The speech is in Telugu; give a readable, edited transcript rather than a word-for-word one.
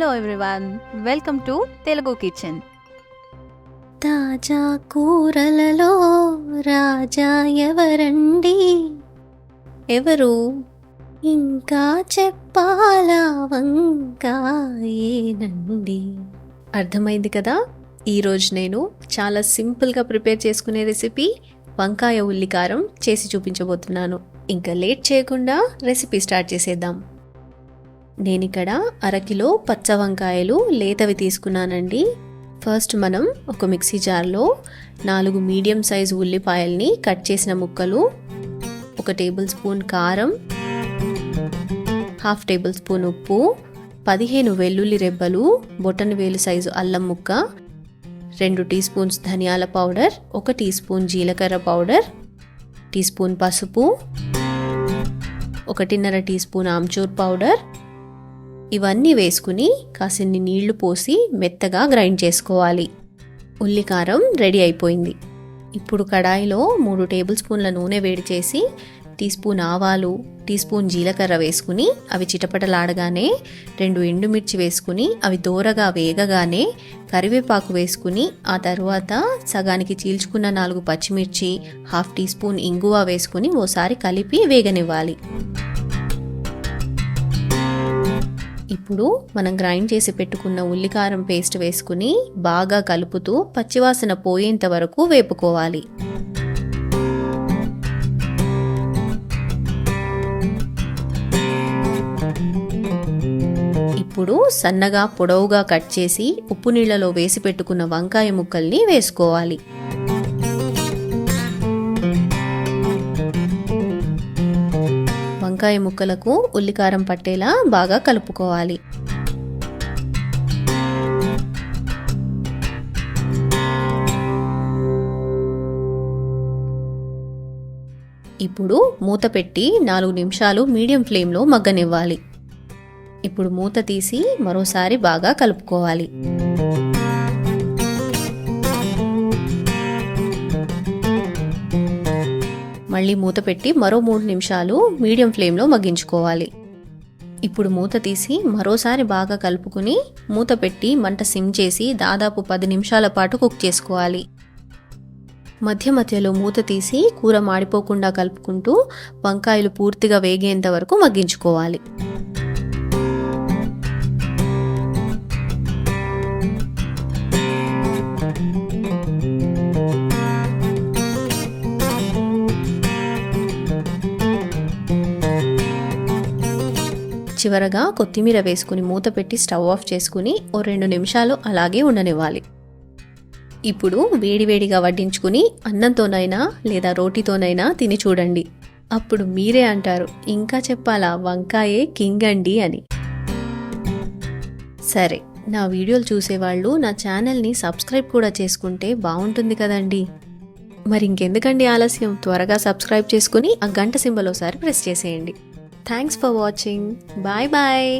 Hello everyone, welcome to Telugu kitchen. తాజా కూరలలో రాజా ఎవరండి? ఎవరు? ఇంకా చెప్పాలా? వంకాయేనండి. అర్థమైంది కదా? ఈరోజు నేను చాలా సింపుల్గా ప్రిపేర్ చేసుకునే రెసిపీ వంకాయ ఉల్లికారం చేసి చూపించబోతున్నాను. ఇంకా లేట్ చేయకుండా రెసిపీ స్టార్ట్ చేసేద్దాం. నేనిక్కడ 1/2 కిలో పచ్చ వంకాయలు లేతవి తీసుకున్నానండి. ఫస్ట్ మనం ఒక మిక్సీ జార్లో 4 మీడియం సైజు ఉల్లిపాయల్ని కట్ చేసిన ముక్కలు, 1 టేబుల్ స్పూన్ కారం, 1/2 టేబుల్ స్పూన్ ఉప్పు, 15 వెల్లుల్లి రెబ్బలు, బొటనవేలు సైజు అల్లం ముక్క, 2 టీ స్పూన్స్ ధనియాల పౌడర్, 1 టీ స్పూన్ జీలకర్ర పౌడర్, టీ స్పూన్ పసుపు, 1.5 టీ స్పూన్ ఆమ్చూర్ పౌడర్. ఇవన్నీ వేసుకుని కాసిన్ని నీళ్లు పోసి మెత్తగా గ్రైండ్ చేసుకోవాలి. ఉల్లికారం రెడీ అయిపోయింది. ఇప్పుడు కడాయిలో 3 టేబుల్ స్పూన్ల నూనె వేడి చేసి టీ స్పూన్ ఆవాలు, టీ స్పూన్ జీలకర్ర వేసుకుని అవి చిటపటలాడగానే 2 ఎండుమిర్చి వేసుకుని అవి దోరగా వేగగానే కరివేపాకు వేసుకుని ఆ తర్వాత సగానికి చీల్చుకున్న 4 పచ్చిమిర్చి, 1/2 టీ స్పూన్ ఇంగువ వేసుకుని ఓసారి కలిపి వేగనివ్వాలి. ఇప్పుడు మనం గ్రైండ్ చేసి పెట్టుకున్న ఉల్లికారం పేస్ట్ వేసుకుని బాగా కలుపుతూ పచ్చివాసన పోయేంత వరకు వేపుకోవాలి. ఇప్పుడు సన్నగా పొడవుగా కట్ చేసి ఉప్పు నీళ్లలో వేసి పెట్టుకున్న వంకాయ ముక్కల్ని వేసుకోవాలి. వంకాయ ముక్కలకు ఉల్లికారం పట్టేలా బాగా కలుపుకోవాలి. ఇప్పుడు మూత పెట్టి 4 నిమిషాలు మీడియం ఫ్లేమ్లో మగ్గనివ్వాలి. ఇప్పుడు మూత తీసి మరోసారి బాగా కలుపుకోవాలి. మళ్ళీ మూత పెట్టి మరో 3 నిమిషాలు మీడియం ఫ్లేమ్లో మగ్గించుకోవాలి. ఇప్పుడు మూత తీసి మరోసారి బాగా కలుపుకుని మూత పెట్టి మంట సిమ్ చేసి దాదాపు 10 నిమిషాల పాటు కుక్ చేసుకోవాలి. మధ్య మధ్యలో మూత తీసి కూర మాడిపోకుండా కలుపుకుంటూ వంకాయలు పూర్తిగా వేగేంత వరకు మగ్గించుకోవాలి. చివరగా కొత్తిమీర వేసుకుని మూత పెట్టి స్టవ్ ఆఫ్ చేసుకుని 2 నిమిషాలు అలాగే ఉండనివ్వాలి. ఇప్పుడు వేడివేడిగా వడ్డించుకుని అన్నంతోనైనా లేదా రోటీతోనైనా తిని చూడండి. అప్పుడు మీరే అంటారు, ఇంకా చెప్పాలా, వంకాయే కింగ్ అండి అని. సరే, నా వీడియోలు చూసేవాళ్ళు నా ఛానల్ని సబ్స్క్రైబ్ కూడా చేసుకుంటే బాగుంటుంది కదండి. మరి ఇంకెందుకండి ఆలస్యం, త్వరగా సబ్స్క్రైబ్ చేసుకుని ఆ గంట సింబల్ ఒకసారి ప్రెస్ చేసేయండి. Thanks for watching. Bye bye.